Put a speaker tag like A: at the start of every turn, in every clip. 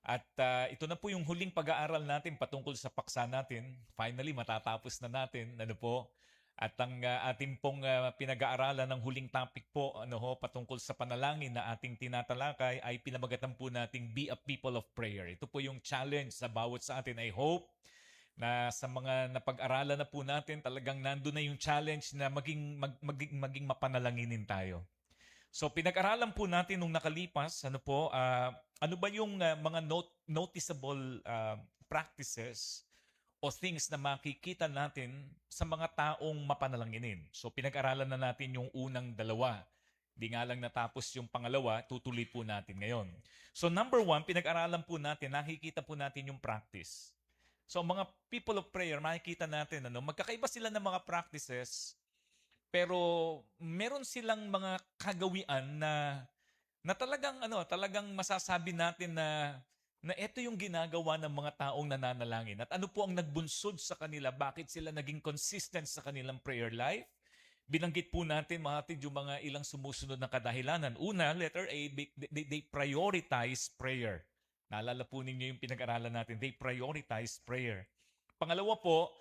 A: At ito na po yung huling pag-aaral natin patungkol sa paksa natin. Finally, matatapos na natin. Ano po? At ang ating pong pinag-aaralan ng huling topic po patungkol sa panalangin na ating tinatalakay ay pinamagatan po nating Be a People of Prayer. Ito po yung challenge sa bawat sa atin. I hope na sa mga napag-aralan na po natin, talagang nandun na yung challenge na maging mapanalanginin tayo. So pinag-aralan po natin nung nakalipas, ano ba yung mga noticeable practices o things na makikita natin sa mga taong mapanalanginin. So pinag-aralan na natin yung unang dalawa. Di nga lang natapos yung pangalawa, tutuloy po natin ngayon. So number one, pinag-aralan po natin, nakikita po natin yung practice. So mga people of prayer, makikita natin, magkakaiba sila ng mga practices, pero meron silang mga kagawian na talagang masasabi natin na ito yung ginagawa ng mga taong nananalangin. At ano po ang nagbunsod sa kanila? Bakit sila naging consistent sa kanilang prayer life? Binanggit po natin yung mga ilang sumusunod na kadahilanan. Una, letter A, they prioritize prayer. Naalala po ninyo yung pinag-aralan natin. They prioritize prayer. Pangalawa po,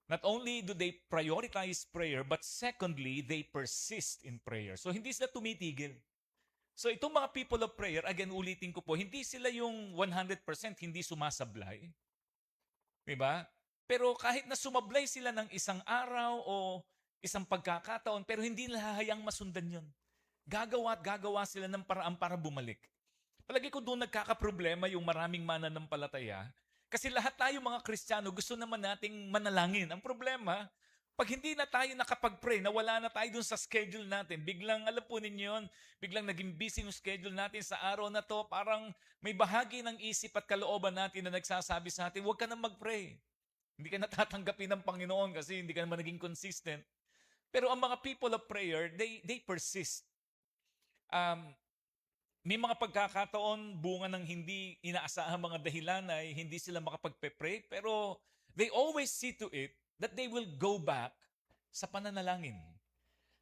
A: not only do they prioritize prayer, but secondly, they persist in prayer. So hindi sila tumitigil. So itong mga people of prayer, again, ulitin ko po, hindi sila yung 100% hindi sumasablay. Diba? Pero kahit na sumablay sila ng isang araw o isang pagkakataon, pero hindi nila hayang masundan yun. Gagawa at gagawa sila ng paraan para bumalik. Palagi ko doon nagkakaproblema yung maraming mananampalataya. Kasi lahat tayo mga Kristiyano, gusto naman nating manalangin. Ang problema, pag hindi na tayo nakapag-pray, nawala na tayo dun sa schedule natin, biglang, alam po ninyo yun, biglang naging busy yung schedule natin sa araw na to, parang may bahagi ng isip at kalooban natin na nagsasabi sa atin, huwag ka na mag-pray. Hindi ka natatanggapin ng Panginoon kasi hindi ka naman naging consistent. Pero ang mga people of prayer, they persist. Um, May mga pagkakataon, bunga ng hindi inaasahang mga dahilan ay hindi sila makapagpe-pray, pero they always see to it that they will go back sa pananalangin.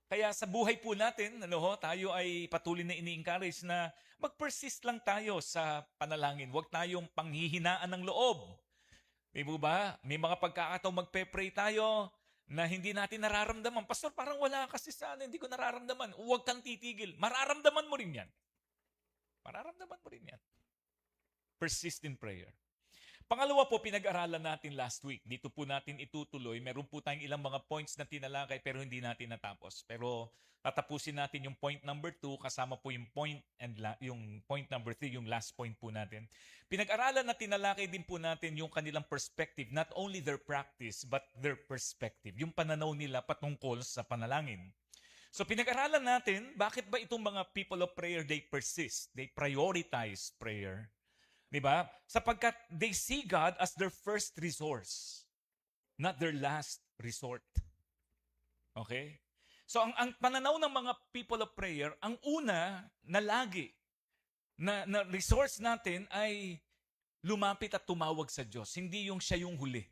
A: Kaya sa buhay po natin, tayo ay patuloy na ini-encourage na mag-persist lang tayo sa panalangin. Huwag tayong panghihinaan ng loob. Di ba? May mga pagkakataon magpe-pray tayo na hindi natin nararamdaman. Pastor, parang wala kasi sa akin, hindi ko nararamdaman. Huwag kang titigil. Mararamdaman mo rin yan. Mararamdaman mo rin yan. Persist in prayer. Pangalawa po, pinag-aralan natin last week. Dito po natin itutuloy. Meron po tayong ilang mga points na tinalakay pero hindi natin natapos. Pero tatapusin natin yung point number 2 kasama po yung yung point number 3, yung last point po natin. Pinag-aralan na tinalakay din po natin yung kanilang perspective, not only their practice but their perspective. Yung pananaw nila patungkol sa panalangin. So pinag-aralan natin, bakit ba itong mga people of prayer, they persist, they prioritize prayer. Diba? Sapagkat they see God as their first resource, not their last resort. Okay? So ang pananaw ng mga people of prayer, ang una na lagi na resource natin ay lumapit at tumawag sa Diyos. Hindi yung siya yung huli.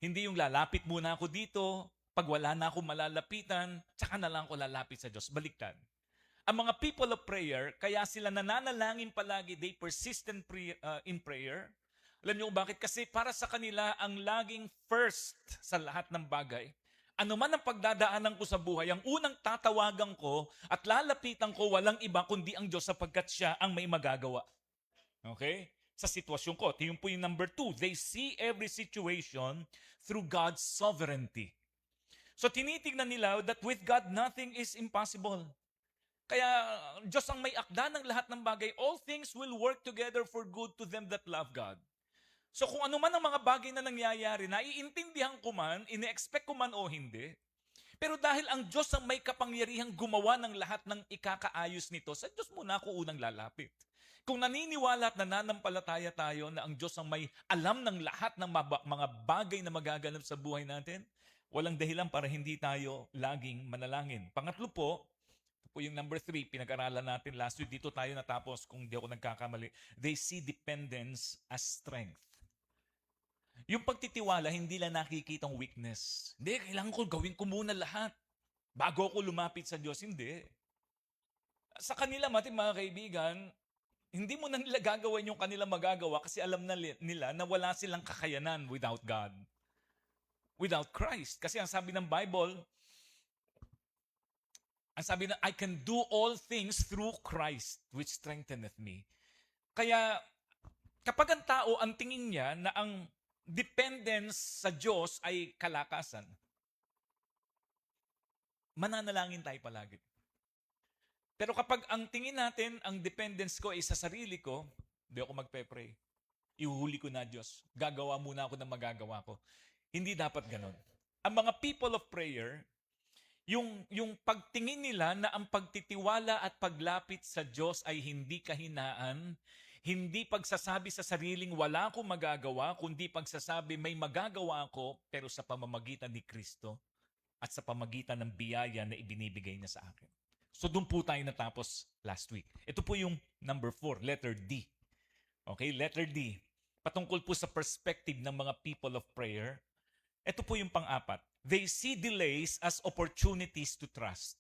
A: Hindi yung lalapit muna ako dito, pag wala na ako malalapitan, tsaka na lang ako lalapit sa Diyos. Baliktad. Ang mga people of prayer, kaya sila nananalangin palagi, they persist in prayer. Alam niyo bakit? Kasi para sa kanila, ang laging first sa lahat ng bagay, ano man ang pagdadaanan ko sa buhay, ang unang tatawagan ko at lalapitan ko walang iba kundi ang Diyos sapagkat siya ang may magagawa. Okay? Sa sitwasyon ko. Ito yung po yung number 2. They see every situation through God's sovereignty. So tinitignan nila that with God, nothing is impossible. Kaya Diyos ang may akda ng lahat ng bagay. All things will work together for good to them that love God. So kung ano man ang mga bagay na nangyayari, naiintindihan ko man, ine-expect ko man o hindi, pero dahil ang Diyos ang may kapangyarihang gumawa ng lahat ng ikakaayos nito, sa Diyos muna ako unang lalapit. Kung naniniwala at nananampalataya tayo na ang Diyos ang may alam ng lahat ng mga bagay na magaganap sa buhay natin, walang dahilan para hindi tayo laging manalangin. Pangatlo po yung number 3, pinag-aralan natin last week. Dito tayo natapos kung di ako nagkakamali. They see dependence as strength. Yung pagtitiwala, hindi lang nakikitang weakness. Hindi, kailangan ko gawin ko muna lahat bago ako lumapit sa Diyos. Hindi. Sa kanila, mga kaibigan, Hindi mo na nila gagawin yung kanilang magagawa kasi alam na nila na wala silang kakayanan without God. Without Christ. Kasi ang sabi ng Bible, I can do all things through Christ which strengtheneth me. Kaya kapag ang tao ang tingin niya na ang dependence sa Diyos ay kalakasan, mananalangin tayo palagi. Pero kapag ang tingin natin, ang dependence ko ay sa sarili ko, hindi ako magpe-pray. Ihuhuli ko na Diyos. Gagawa muna ako ng magagawa ko. Hindi dapat ganon. Ang mga people of prayer, yung pagtingin nila na ang pagtitiwala at paglapit sa Diyos ay hindi kahinaan, hindi pagsasabi sa sariling wala akong magagawa, kundi pagsasabi may magagawa ako pero sa pamamagitan ni Kristo at sa pamagitan ng biyaya na ibinibigay niya sa akin. So doon po tayo natapos last week. Ito po yung number 4, letter D. Okay, letter D. Patungkol po sa perspective ng mga people of prayer. Ito po yung pang-apat. They see delays as opportunities to trust.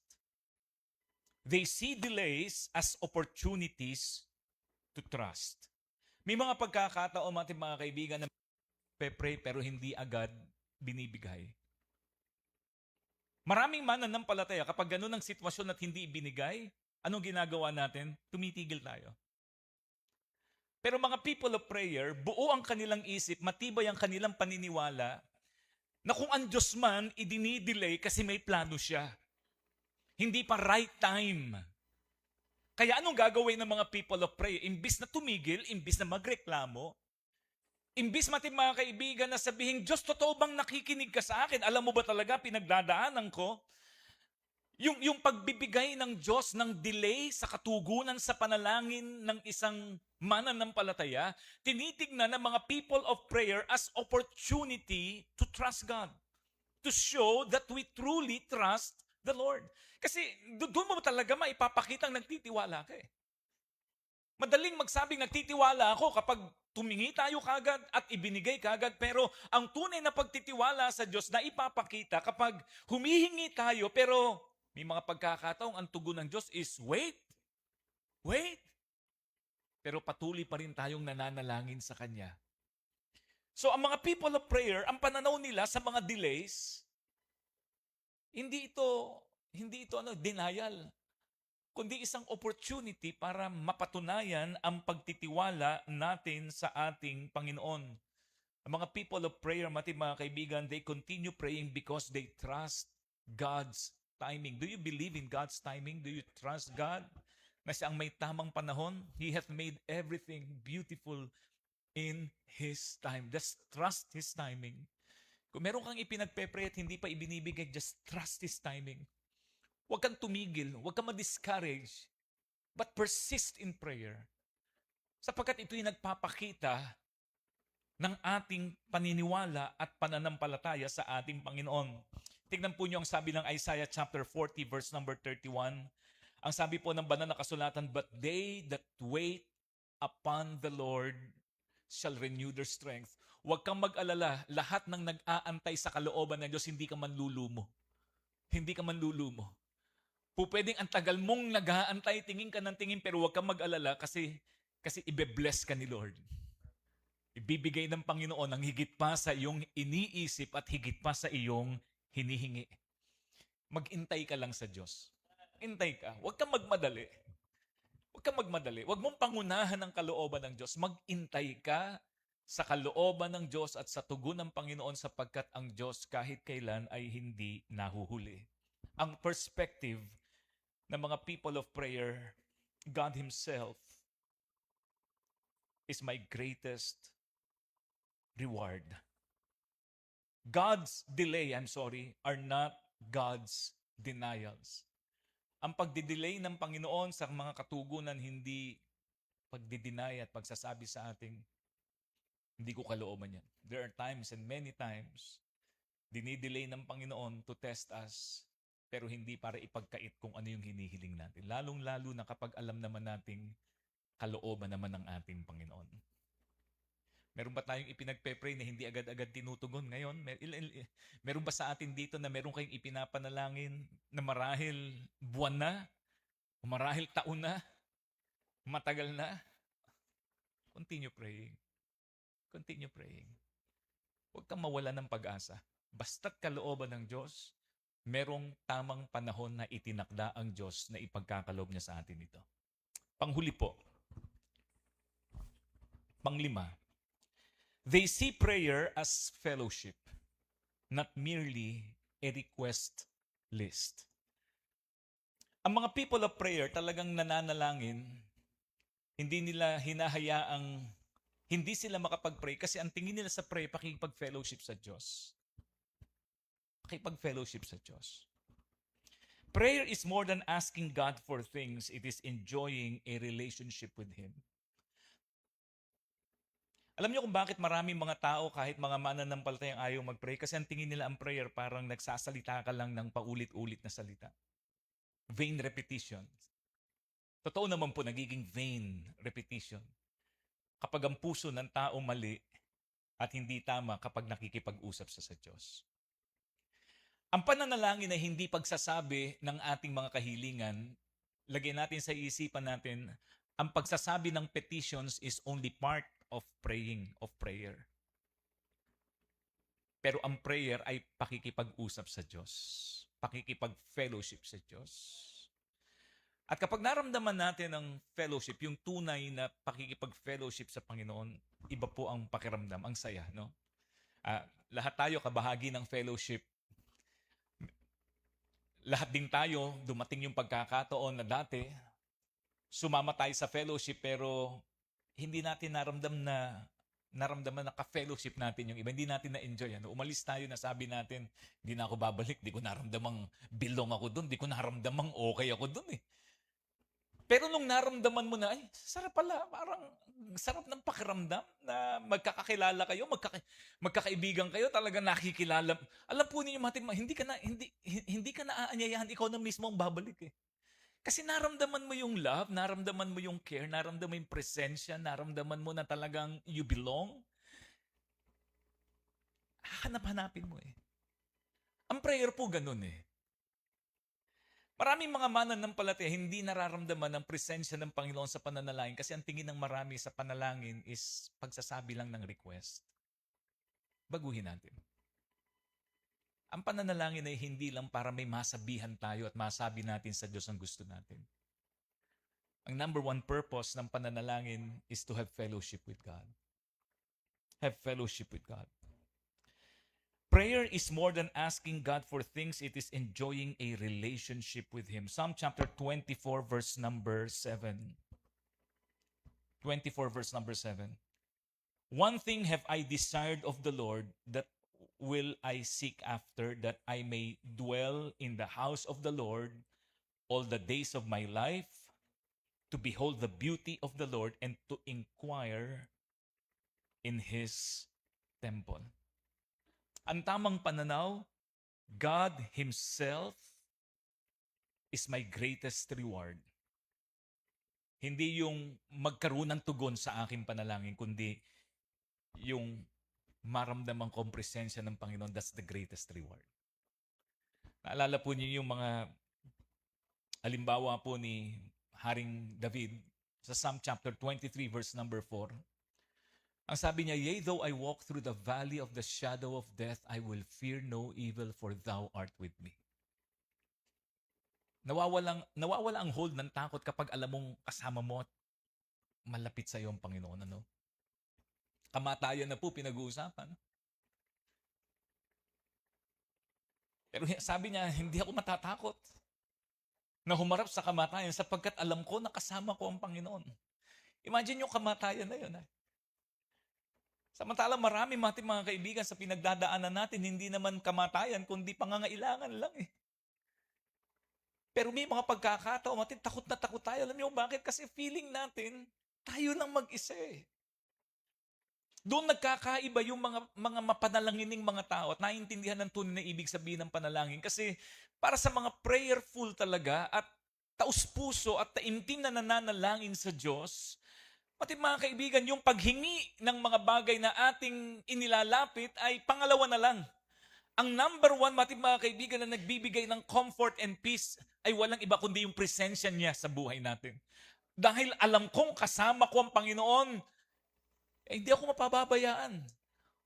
A: They see delays as opportunities to trust. May mga pagkakataon ating mga kaibigan na pe-pray pero hindi agad binibigay. Maraming mananampalataya kapag ganun ang sitwasyon at hindi ibinigay, anong ginagawa natin? Tumitigil tayo. Pero mga people of prayer, buo ang kanilang isip, matibay ang kanilang paniniwala na kung ang Diyos man, idinidelay kasi may plano siya. Hindi pa right time. Kaya anong gagawin ng mga people of prayer? Imbis na tumigil, imbis na magreklamo, imbis mga kaibigan na sabihin, Diyos, totoo bang nakikinig ka sa akin? Alam mo ba talaga, pinagdadaanan ko? Yung pagbibigay ng Diyos ng delay sa katugunan sa panalangin ng isang mananampalataya, tinitignan ng mga people of prayer as opportunity to trust God. To show that we truly trust the Lord. Kasi doon mo talaga maipapakitang nagtitiwala ka eh. Madaling magsabing nagtitiwala ako kapag tumingi tayo kagad at ibinigay kagad. Pero ang tunay na pagtitiwala sa Diyos na ipapakita kapag humihingi tayo pero may mga pagkakataong ang tugon ng Diyos is wait. Wait. Pero patuloy pa rin tayong nananalangin sa Kanya. So ang mga people of prayer, ang pananaw nila sa mga delays, hindi ito denial, kundi isang opportunity para mapatunayan ang pagtitiwala natin sa ating Panginoon. Ang mga people of prayer, mga kaibigan, they continue praying because they trust God's timing. Do you believe in God's timing? Do you trust God? Na siya ang may tamang panahon? He hath made everything beautiful in His time. Just trust His timing. Kung meron kang ipinagpe-pray at hindi pa ibinibigay, just trust His timing. Huwag kang tumigil, huwag kang ma-discourage, but persist in prayer. Sapagkat ito'y nagpapakita ng ating paniniwala at pananampalataya sa ating Panginoon. Tignan po niyo ang sabi ng Isaiah chapter 40 verse number 31. Ang sabi po ng banal na kasulatan, but they that wait upon the Lord shall renew their strength. Huwag kang mag-alala, lahat ng nag-aantay sa kalooban ng Diyos, hindi ka manlulumo. Hindi ka manlulumo. Pwedeng ang tagal mong nag-aantay, tingin ka ng tingin, pero huwag kang mag-alala kasi ibe-bless ka ni Lord. Ibibigay ng Panginoon ang higit pa sa iyong iniisip at higit pa sa iyong hinihingi. Mag-intay ka lang sa Diyos. Intay ka. Huwag kang magmadali. Huwag kang magmadali. Huwag mong pangunahan ang kalooban ng Diyos. Mag-intay ka sa kalooban ng Diyos at sa tugon ng Panginoon sapagkat ang Diyos kahit kailan ay hindi nahuhuli. Ang perspective ng mga people of prayer, God Himself is my greatest reward. God's delay, are not God's denials. Ang pagdidelay ng Panginoon sa mga katugunan, hindi pagdideny at pagsasabi sa ating, hindi ko kalooban yan. There are times and many times, dinidelay ng Panginoon to test us, pero hindi para ipagkait kung ano yung hinihiling natin. Lalong-lalo na kapag alam naman nating kalooban naman ng ating Panginoon. Meron ba tayong ipinagpe-pray na hindi agad-agad tinutugon ngayon? Meron ba sa atin dito na meron kayong ipinapanalangin na marahil buwan na, marahil taon na, matagal na, Continue praying. Continue praying. Huwag kang mawala ng pag-asa. Basta't kalooban ng Diyos, merong tamang panahon na itinakda ang Diyos na ipagkakaloob niya sa atin ito. Panghuli po. Panglima. They see prayer as fellowship, not merely a request list. Ang mga people of prayer talagang nananalangin, hindi nila hinahayaang hindi sila makapag-pray kasi ang tingin nila sa pray, pakikipag-fellowship sa Diyos. Pakikipag-fellowship sa Diyos. Prayer is more than asking God for things. It is enjoying a relationship with Him. Alam niyo kung bakit maraming mga tao, kahit mga mananampalatayang ayaw mag-pray? Kasi ang tingin nila ang prayer parang nagsasalita ka lang ng paulit-ulit na salita. Vain repetition. Totoo naman po, nagiging vain repetition kapag ang puso ng tao mali at hindi tama kapag nakikipag-usap sa Diyos. Ang pananalangin ay hindi pagsasabi ng ating mga kahilingan. Lagyan natin sa isipan natin, ang pagsasabi ng petitions is only part of praying, of prayer. Pero ang prayer ay pakikipag-usap sa Diyos. Pakikipag-fellowship sa Diyos. At kapag naramdaman natin ang fellowship, yung tunay na pakikipag-fellowship sa Panginoon, iba po ang pakiramdam, ang saya, no? Lahat tayo kabahagi ng fellowship. Lahat din tayo, dumating yung pagkakataon na dati, sumama tayo sa fellowship pero hindi natin naramdaman na ka-fellowship natin yung iba. Hindi natin na-enjoy. Ano? Umalis tayo na sabi natin, hindi na ako babalik, di ko naramdamang belong ako doon, di ko naramdamang okay ako doon eh. Pero nung naramdaman mo na, ay, sarap pala, parang sarap ng pakiramdam na magkakakilala kayo, magkakaibigan kayo, talaga nakikilala. Alam po ninyo, hindi ka na aanyayahan, ikaw na mismo ang babalik eh. Kasi naramdaman mo yung love, naramdaman mo yung care, naramdaman mo yung presensya, naramdaman mo na talagang you belong. Hanap-hanapin mo eh. Ang prayer po ganun eh. Maraming mga mananampalataya hindi nararamdaman ang presensya ng Panginoon sa pananalangin kasi ang tingin ng marami sa panalangin is pagsasabi lang ng request. Baguhin natin. Ang pananalangin ay hindi lang para may masabihan tayo at masabi natin sa Diyos ang gusto natin. Ang number one purpose ng pananalangin is to have fellowship with God. Have fellowship with God. Prayer is more than asking God for things. It is enjoying a relationship with Him. Psalm chapter 24, verse number 7. 24, verse number 7. One thing have I desired of the Lord, that will I seek after, that I may dwell in the house of the Lord all the days of my life, to behold the beauty of the Lord and to inquire in His temple. Ang tamang pananaw, God Himself is my greatest reward. Hindi yung magkaroon ng tugon sa aking panalangin, kundi yung maramdaman kong presensya ng Panginoon, that's the greatest reward. Naalala po niyo yung mga halimbawa po ni Haring David sa Psalm chapter 23, verse number 4. Ang sabi niya, yea, though I walk through the valley of the shadow of death, I will fear no evil, for thou art with me. Nawawala ang hold ng takot kapag alam mong kasama mo at malapit sa iyo ang Panginoon. Ano? Kamatayan na po pinag-uusapan. Pero sabi niya, hindi ako matatakot na humarap sa kamatayan sapagkat alam ko na kasama ko ang Panginoon. Imagine yung kamatayan na yun. Samantalang marami mga kaibigan sa pinagdadaanan natin, hindi naman kamatayan, kundi pangangailangan lang eh. Pero may mga pagkakataon, takot na takot tayo. Alam niyo bakit? Kasi feeling natin, tayo lang mag-isa eh. Doon nagkakaiba yung mga mapanalangining mga tao at naiintindihan ng tunay na ibig sabihin ng panalangin. Kasi para sa mga prayerful talaga at taus-puso at taimtim na nananalangin sa Diyos, pati mga kaibigan, yung paghingi ng mga bagay na ating inilalapit ay pangalawa na lang. Ang number one, mga kaibigan, na nagbibigay ng comfort and peace ay walang iba kundi yung presensya niya sa buhay natin. Dahil alam kong kasama ko ang Panginoon, hindi ako mapababayaan.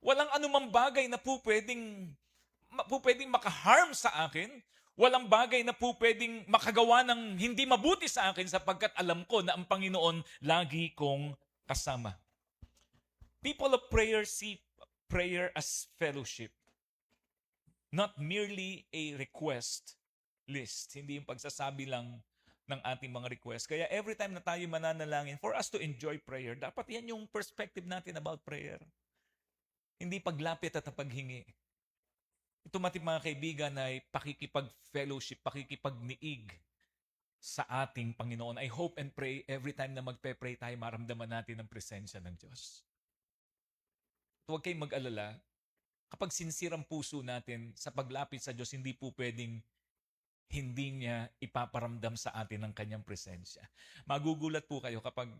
A: Walang anumang bagay na po pwedeng makaharm sa akin. Walang bagay na po pwedeng makagawa ng hindi mabuti sa akin sapagkat alam ko na ang Panginoon lagi kong kasama. People of prayer see prayer as fellowship, not merely a request list. Hindi yung pagsasabi lang ng ating mga request. Kaya every time na tayo mananalangin, for us to enjoy prayer, dapat yan yung perspective natin about prayer. Hindi paglapit at paghingi. Ito mga kaibigan ay pakikipag-fellowship, pakikipagniig sa ating Panginoon. I hope and pray every time na magpe-pray tayo, maramdaman natin ang presensya ng Diyos. Huwag kayong mag-alala. Kapag sincere ang puso natin sa paglapit sa Diyos, hindi po pwedeng hindi niya ipaparamdam sa atin ang kanyang presensya. Magugulat po kayo kapag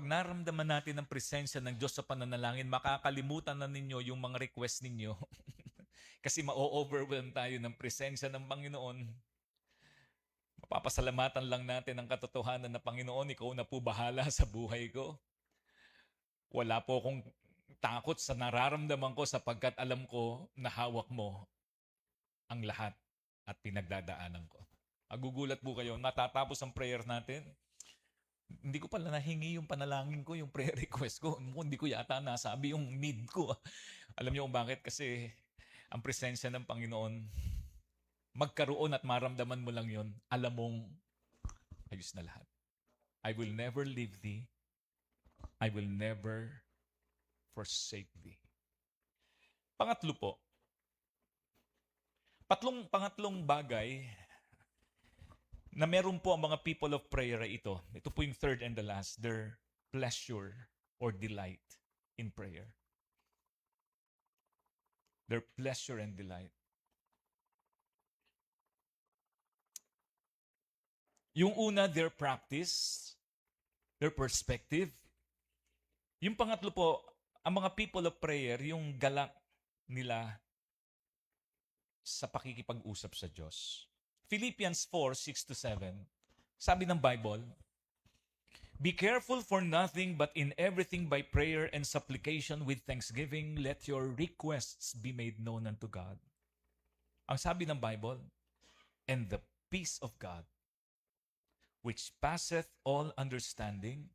A: naramdaman natin ang presensya ng Diyos sa pananalangin, makakalimutan na ninyo yung mga request ninyo. Kasi ma-overwhelm tayo ng presensya ng Panginoon. Mapapasalamatan lang natin ang katotohanan na Panginoon, ikaw na po bahala sa buhay ko. Wala po akong takot sa nararamdaman ko sapagkat alam ko na hawak mo ang lahat at pinagdadaanan ko. Magugulat po kayo, natatapos ang prayer natin. Hindi ko pala nahingi yung panalangin ko, yung prayer request ko. Hindi ko yata nasabi yung need ko. Alam niyo kung bakit? Kasi ang presensya ng Panginoon, magkaroon at maramdaman mo lang yon, alam mong ayos na lahat. I will never leave thee. I will never forsake thee. Pangatlo po, pangatlong bagay na meron po ang mga people of prayer ay ito. Ito po yung third and the last, their pleasure or delight in prayer. Their pleasure and delight. Yung una, their practice, their perspective. Yung pangatlo po, ang mga people of prayer, yung galak nila sa pakikipag-usap sa Diyos. Philippians 4:6-7, sabi ng Bible, "Be careful for nothing but in everything by prayer and supplication with thanksgiving, let your requests be made known unto God." Ang sabi ng Bible, "And the peace of God, which passeth all understanding,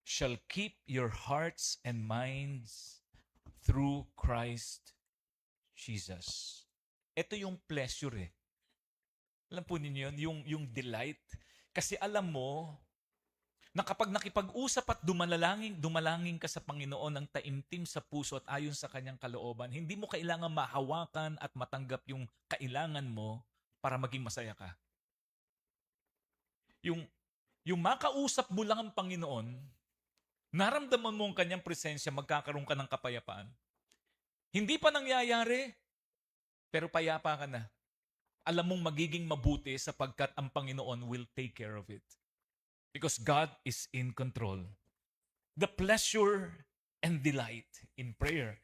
A: shall keep your hearts and minds through Christ Jesus." Ito yung pleasure eh. Alam po ninyo yun, yung delight. Kasi alam mo, na kapag nakipag-usap at dumalangin ka sa Panginoon ng taimtim sa puso at ayon sa kanyang kalooban, hindi mo kailangan mahawakan at matanggap yung kailangan mo para maging masaya ka. Yung makausap mo lang ang Panginoon, naramdaman mo ang kanyang presensya, magkakaroon ka ng kapayapaan. Hindi pa nangyayari, pero payapa ka na. Alam mong magiging mabuti sapagkat ang Panginoon will take care of it. Because God is in control. The pleasure and delight in prayer.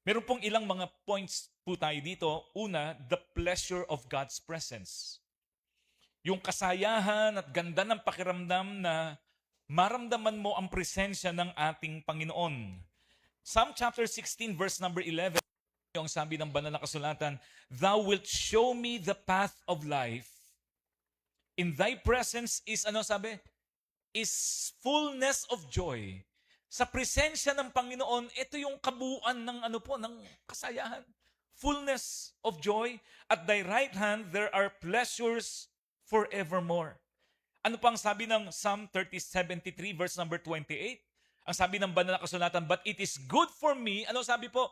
A: Meron pong ilang mga points po tayo dito. Una, the pleasure of God's presence. Yung kasayahan at ganda ng pakiramdam na maramdaman mo ang presensya ng ating Panginoon. Psalm chapter 16 verse number 11, yung sabi ng banal na kasulatan, "Thou wilt show me the path of life. In thy presence is," ano sabi? "Is fullness of joy." Sa presensya ng Panginoon, ito yung kabuuan ng ng kasayahan. Fullness of joy. At thy right hand, there are pleasures forevermore. Ano pang sabi ng Psalm 73 verse number 28? Ang sabi ng banal na kasulatan, "But it is good for me," ano sabi po?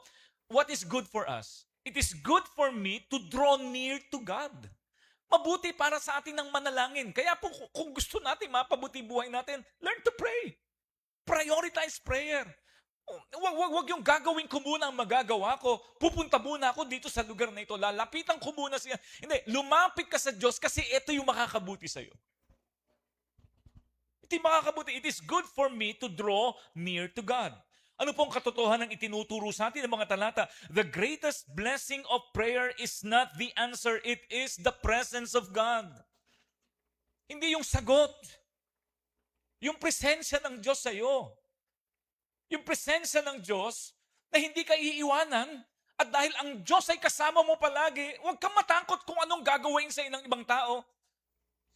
A: What is good for us? It is good for me to draw near to God. Mabuti para sa atin ng manalangin. Kaya po kung gusto natin mapabuti buhay natin, learn to pray. Prioritize prayer. Wag yung gagawin ko muna ang magagawa ko. Pupunta muna ako dito sa lugar na ito. Lalapitan ko muna siya. Hindi, lumapit ka sa Diyos kasi ito yung makakabuti sa'yo. Ito yung makakabuti. It is good for me to draw near to God. Ano pong katotohanan ng itinuturo sa atin ng mga talata? The greatest blessing of prayer is not the answer. It is the presence of God. Hindi yung sagot. Yung presensya ng Diyos sa'yo. Yung presensya ng Diyos na hindi ka iiwanan at dahil ang Diyos ay kasama mo palagi, huwag kang matakot kung anong gagawin sa ng ibang tao.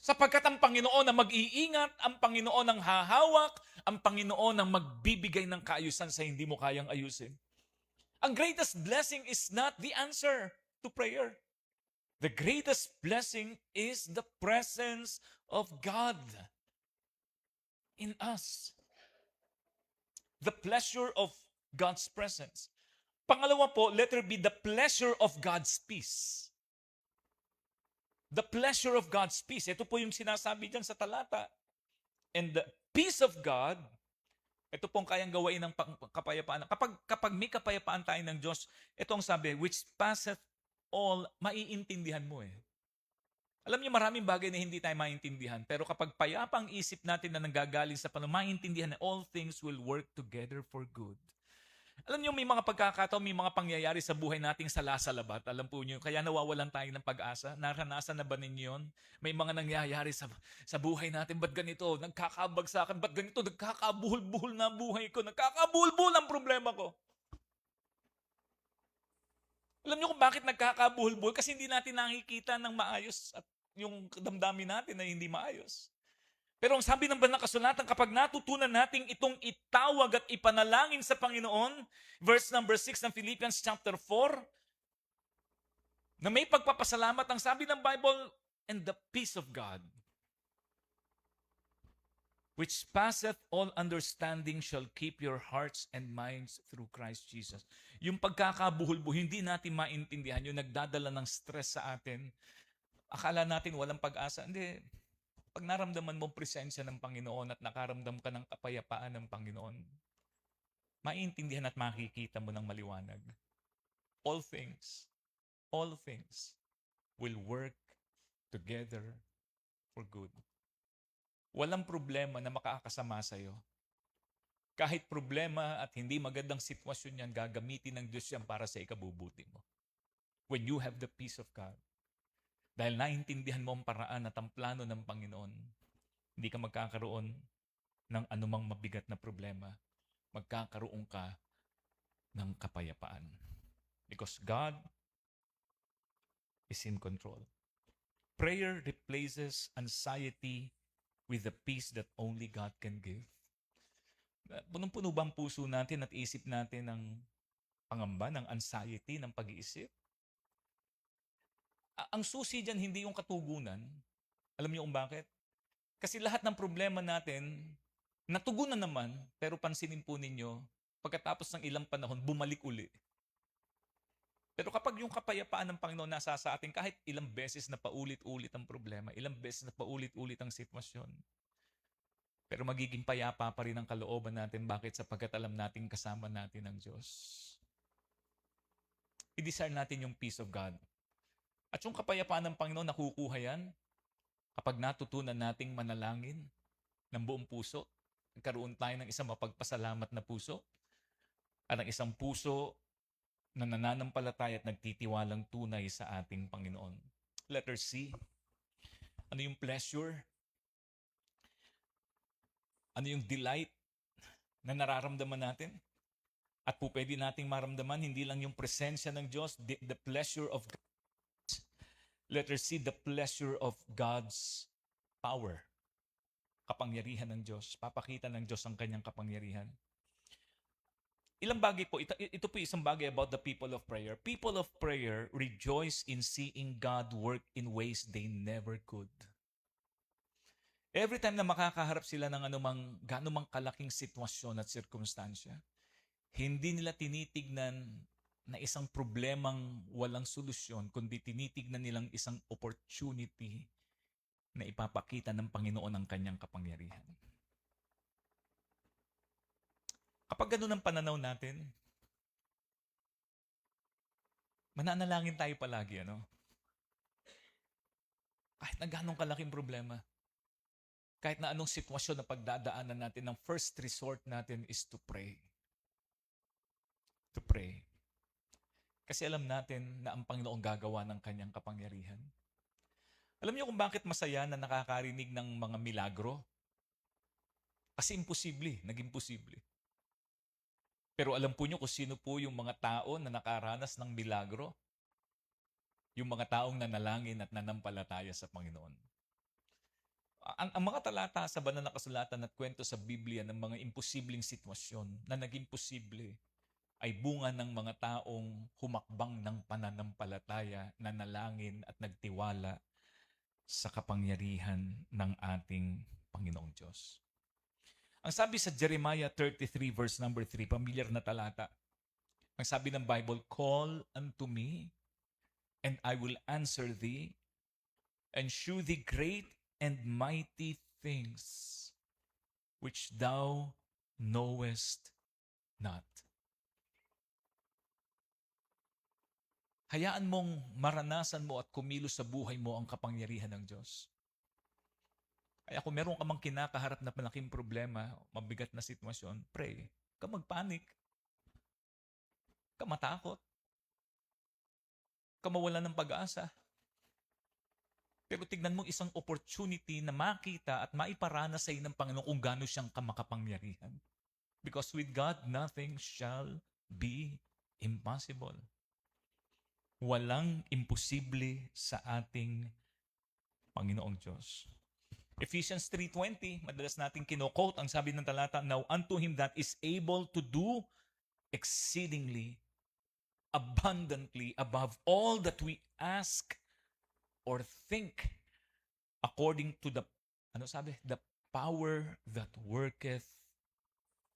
A: Sapagkat ang Panginoon ang mag-iingat, ang Panginoon ang hahawak, ang Panginoon ang magbibigay ng kaayusan sa hindi mo kayang ayusin. Ang greatest blessing is not the answer to prayer. The greatest blessing is the presence of God in us. The pleasure of God's presence. Pangalawa po, let there be the pleasure of God's peace. The pleasure of God's peace. Ito po yung sinasabi dyan sa talata. And the peace of God, ito pong kayang gawain ng kapayapaan. Kapag may kapayapaan tayo ng Diyos, ito ang sabi, which passeth all, maiintindihan mo eh. Alam niyo, maraming bagay na hindi tayo maintindihan. Pero kapag payapa ang isip natin na nanggagaling sa Panginoon, maintindihan na all things will work together for good. Alam niyo, may mga pagkakataon, may mga pangyayari sa buhay nating salasalabat. Alam po niyo, kaya nawawalan tayo ng pag-asa. Naranasan na ba ninyo yun? May mga nangyayari sa buhay natin. Ba't ganito? Nagkakabagsakan. Ba't ganito? Nagkakabuhol-buhol na ang buhay ko. Nagkakabuhol-buhol ang problema ko. Alam niyo kung bakit nagkakabuhol-buhol? Kasi hindi natin nakikita ng maayos at yung damdamin natin na hindi maayos. Pero ang sabi ng banal na kasulatan, kapag natutunan nating itong itawag at ipanalangin sa Panginoon, verse number 6 ng Philippians chapter 4, na may pagpapasalamat, ang sabi ng Bible, and the peace of God, which passeth all understanding, shall keep your hearts and minds through Christ Jesus. Yung pagkakabuhol-buhol, hindi natin maintindihan, yung nagdadala ng stress sa atin. Akala natin walang pag-asa. Hindi. Pag naramdaman mo presensya ng Panginoon at nakaramdam ka ng kapayapaan ng Panginoon, maintindihan at makikita mo ng maliwanag. All things will work together for good. Walang problema na makakasama sa'yo. Kahit problema at hindi magandang sitwasyon yan, gagamitin ng Diyos yan para sa ikabubuti mo. When you have the peace of God. Dahil naintindihan mo ang paraan at ang plano ng Panginoon, hindi ka magkakaroon ng anumang mabigat na problema. Magkakaroon ka ng kapayapaan. Because God is in control. Prayer replaces anxiety with the peace that only God can give. Punong-puno ba ang puso natin at isip natin ng pangamba, ng anxiety, ng pag-iisip? Ang susi dyan, hindi yung katugunan. Alam niyo kung bakit? Kasi lahat ng problema natin, natugunan naman, pero pansinin po ninyo, pagkatapos ng ilang panahon, bumalik uli. Pero kapag yung kapayapaan ng Panginoon nasa sa atin, kahit ilang beses na paulit-ulit ang problema, ilang beses na paulit-ulit ang sitwasyon, pero magiging payapa pa rin ang kalooban natin. Bakit? Sapagkat alam natin kasama natin ang Diyos. I-desire natin yung peace of God. At yung kapayapaan ng Panginoon, nakukuha yan kapag natutunan nating manalangin ng buong puso. Nagkaroon tayo ng isang mapagpasalamat na puso at ng isang puso na nananampalataya at nagtitiwalang tunay sa ating Panginoon. Letter C. Ano yung pleasure? Ano yung delight na nararamdaman natin? At po pwede nating maramdaman hindi lang yung presensya ng Diyos, the pleasure of God. Letter C, the pleasure of God's power. Kapangyarihan ng Diyos. Papakita ng Diyos ang kanyang kapangyarihan. Ilang bagay po, ito po isang bagay about the people of prayer. People of prayer rejoice in seeing God work in ways they never could. Every time na makakaharap sila ng ganumang kalaking sitwasyon at sirkumstansya, hindi nila tinitignan na isang problemang walang solusyon, kundi tinitignan nilang isang opportunity na ipapakita ng Panginoon ang kanyang kapangyarihan. Kapag ganun ang pananaw natin, mananalangin tayo palagi, ano? Kahit na ganong kalaking problema, kahit na anong sitwasyon na pagdadaanan natin, ang first resort natin is to pray. To pray. Kasi alam natin na ang Panginoon gagawa ng kanyang kapangyarihan. Alam niyo kung bakit masaya na nakakarinig ng mga milagro? Kasi imposible, naging posible. Pero alam po nyo kung sino po yung mga tao na nakaranas ng milagro? Yung mga taong nanalangin at nanampalataya sa Panginoon. Ang mga talata sa banal na kasulatan at kwento sa Biblia ng mga imposibleng sitwasyon na naging posible ay bunga ng mga taong humakbang ng pananampalataya, nanalangin at nagtiwala sa kapangyarihan ng ating Panginoong Diyos. Ang sabi sa Jeremiah 33 verse number 3, pamilyar na talata. Ang sabi ng Bible, "Call unto me, and I will answer thee, and shew thee great and mighty things, which thou knowest not." Hayaan mong maranasan mo at kumilos sa buhay mo ang kapangyarihan ng Diyos. Kaya kung meron ka mang kinakaharap na malaking problema, mabigat na sitwasyon, pray. Ka magpanik. Ka matakot. Ka mawala ng pag-asa. Pero tignan mo isang opportunity na makita at maiparana sa iyo ng Panginoon kung gaano siyang kamakapangyarihan. Because with God, nothing shall be impossible. Walang imposible sa ating Panginoong Diyos. Ephesians 3:20, madalas natin kino-quote ang sabi ng talata, "Now unto him that is able to do exceedingly, abundantly, above all that we ask or think, according to the," ano sabi? "The power that worketh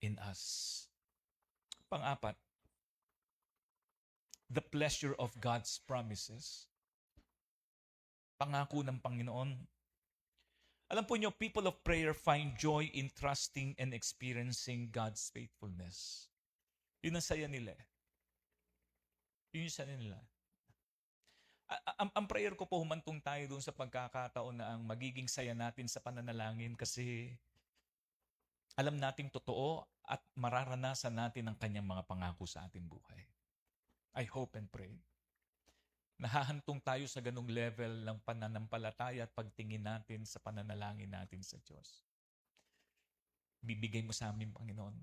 A: in us." Pang-apat, the pleasure of God's promises. Pangako ng Panginoon. Alam po nyo, people of prayer find joy in trusting and experiencing God's faithfulness. Yun ang saya nila. Yun yung saya nila. Ang prayer ko po, humantong tayo doon sa pagkakataon na ang magiging saya natin sa pananalangin kasi alam nating totoo at mararanasan natin ang kanyang mga pangako sa ating buhay. I hope and pray. Nahahantong tayo sa ganung level ng pananampalataya at pagtingin natin sa pananalangin natin sa Diyos. Bibigay mo sa amin, Panginoon.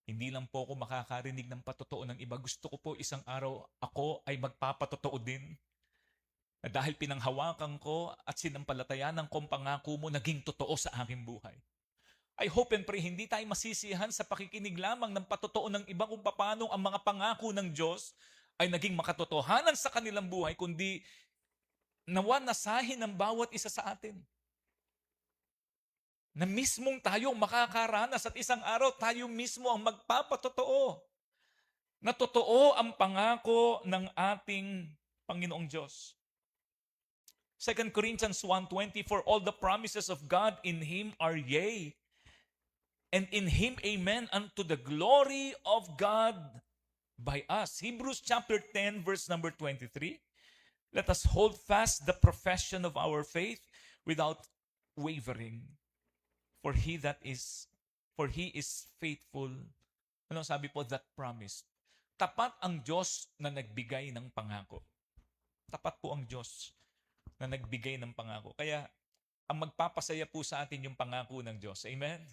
A: Hindi lang po ako makakarinig ng patotoo ng iba. Gusto ko po isang araw ako ay magpapatotoo din. Na dahil pinanghawakan ko at sinampalatayanan ko ang pangako mo, naging totoo sa aking buhay. I hope and pray hindi tayo masisiyahan sa pakikinig lamang ng patotoo ng iba kung paano ang mga pangako ng Diyos ay naging makatotohanan sa kanilang buhay, kundi nawa nasahin ng bawat isa sa atin. Na mismong tayo makakaranas at isang araw tayo mismo ang magpapatotoo. Na totoo ang pangako ng ating Panginoong Diyos. 2 Corinthians 1:20, "For all the promises of God in Him are yea, and in Him amen, unto the glory of God by us." Hebrews chapter 10 verse number 23. "Let us hold fast the profession of our faith without wavering. For He is faithful." Ano sabi po? That promise. Tapat ang Diyos na nagbigay ng pangako. Tapat po ang Diyos na nagbigay ng pangako. Kaya ang magpapasaya po sa atin yung pangako ng Diyos. Amen?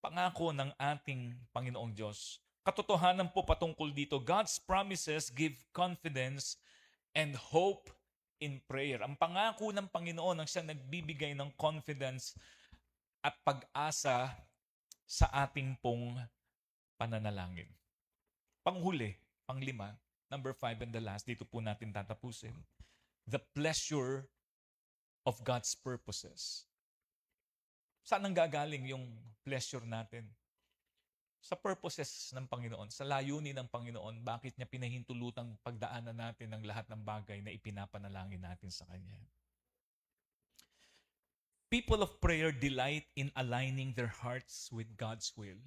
A: Pangako ng ating Panginoong Diyos. Katotohanan po patungkol dito, God's promises give confidence and hope in prayer. Ang pangako ng Panginoon ang siyang nagbibigay ng confidence at pag-asa sa ating pong pananalangin. Panghuli, panglima, number 5 and the last, dito po natin tatapusin. The pleasure of God's purposes. Saan ang gagaling yung pleasure natin? Sa purposes ng Panginoon, sa layunin ng Panginoon, bakit niya pinahintulutang pagdaanan natin ang lahat ng bagay na ipinapanalangin natin sa Kanya. People of prayer delight in aligning their hearts with God's will.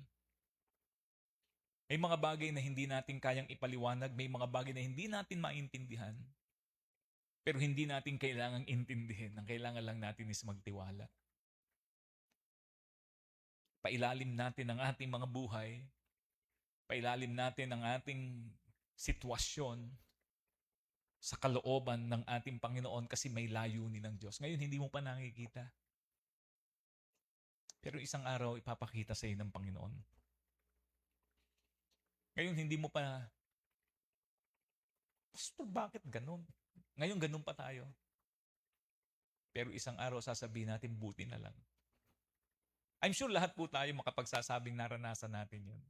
A: May mga bagay na hindi natin kayang ipaliwanag, may mga bagay na hindi natin maintindihan, pero hindi natin kailangang intindihin. Ang kailangan lang natin is magtiwala. Pailalim natin ang ating mga buhay, pailalim natin ang ating sitwasyon sa kalooban ng ating Panginoon kasi may layunin ng Diyos. Ngayon, hindi mo pa nakikita. Pero isang araw, ipapakita sa iyo ng Panginoon. Ngayon hindi mo pa, Pastor, bakit ganun? Ngayon ganun pa tayo. Pero isang araw sasabihin natin, buti na lang. I'm sure lahat po tayo makapagsasabing naranasan natin yun.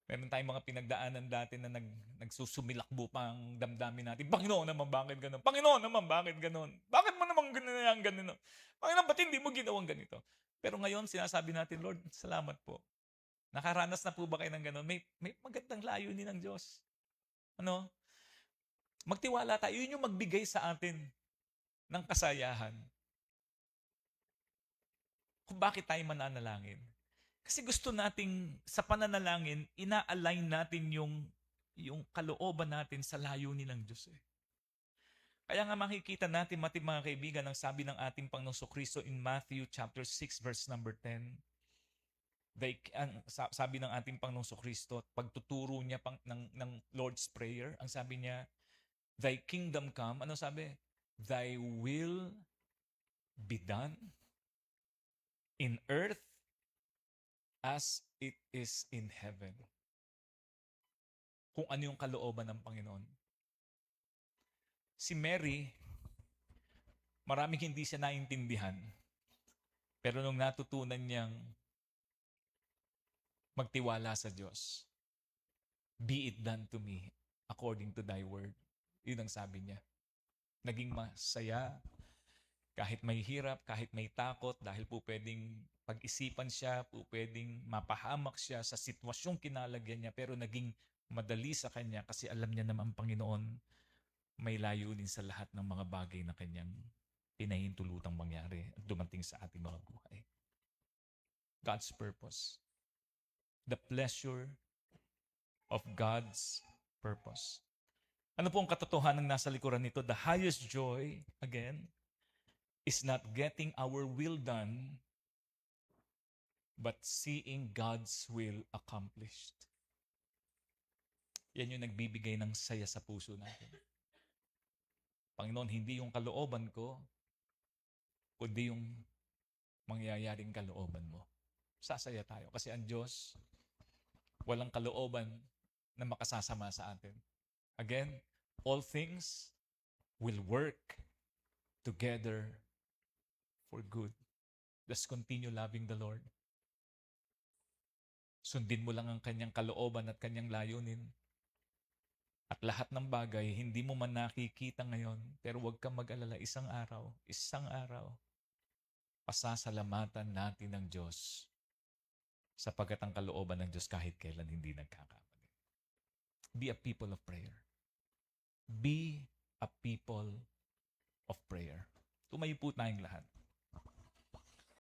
A: Meron tayong mga pinagdaanan dati na nagsusumilakbo pa ang damdamin natin. Panginoon naman, bakit ganun? Panginoon naman, bakit ganun? Bakit mo naman ganun? Panginoon, ba't hindi mo ginawang ganito? Pero ngayon, sinasabi natin, Lord, salamat po. Nakaranas na po ba kayo ng ganun? May magandang layunin ng Diyos. Ano? Magtiwala tayo. Yun yung magbigay sa atin ng kasayahan. Kung bakit tayo mananalangin. Kasi gusto nating sa pananalangin, ina-align natin yung kalooban natin sa layunin ng Diyos. Kaya nga makikita natin, mga kaibigan, ang sabi ng ating Panginoong Kristo in Matthew chapter 6 verse number 10. Sabi ng ating Panginoong Kristo, pagtuturo niya ng Lord's Prayer, ang sabi niya, Thy kingdom come, ano sabi? Thy will be done in earth as it is in heaven. Kung ano yung kalooban ng Panginoon. Si Mary, maraming hindi siya naintindihan. Pero nung natutunan niyang magtiwala sa Diyos, be it done to me according to thy word. Yun ang sabi niya. Naging masaya, kahit may hirap, kahit may takot, dahil po pwedeng pag-isipan siya, po pwedeng mapahamak siya sa sitwasyong kinalagyan niya, pero naging madali sa kanya kasi alam niya naman ang Panginoon may layunin sa lahat ng mga bagay na kanyang pinahintulutang mangyari at dumating sa ating mga buhay. God's purpose. The pleasure of God's purpose. Ano po ang katotohanan nasa likuran nito? The highest joy, again, is not getting our will done, but seeing God's will accomplished. Yan yung nagbibigay ng saya sa puso natin. Panginoon, hindi yung kalooban ko, kundi yung mangyayaring kalooban mo. Sasaya tayo kasi ang Diyos, walang kalooban na makasasama sa atin. Again, all things will work together for good. Just continue loving the Lord. Sundin mo lang ang kanyang kalooban at kanyang layunin. At lahat ng bagay, hindi mo man nakikita ngayon, pero huwag kang mag-alala, isang araw, pasasalamatan natin ng Diyos sapagkat ang kalooban ng Diyos kahit kailan hindi nagkakamali. Be a people of prayer. Be a people of prayer. Tumayo po tayong lahat.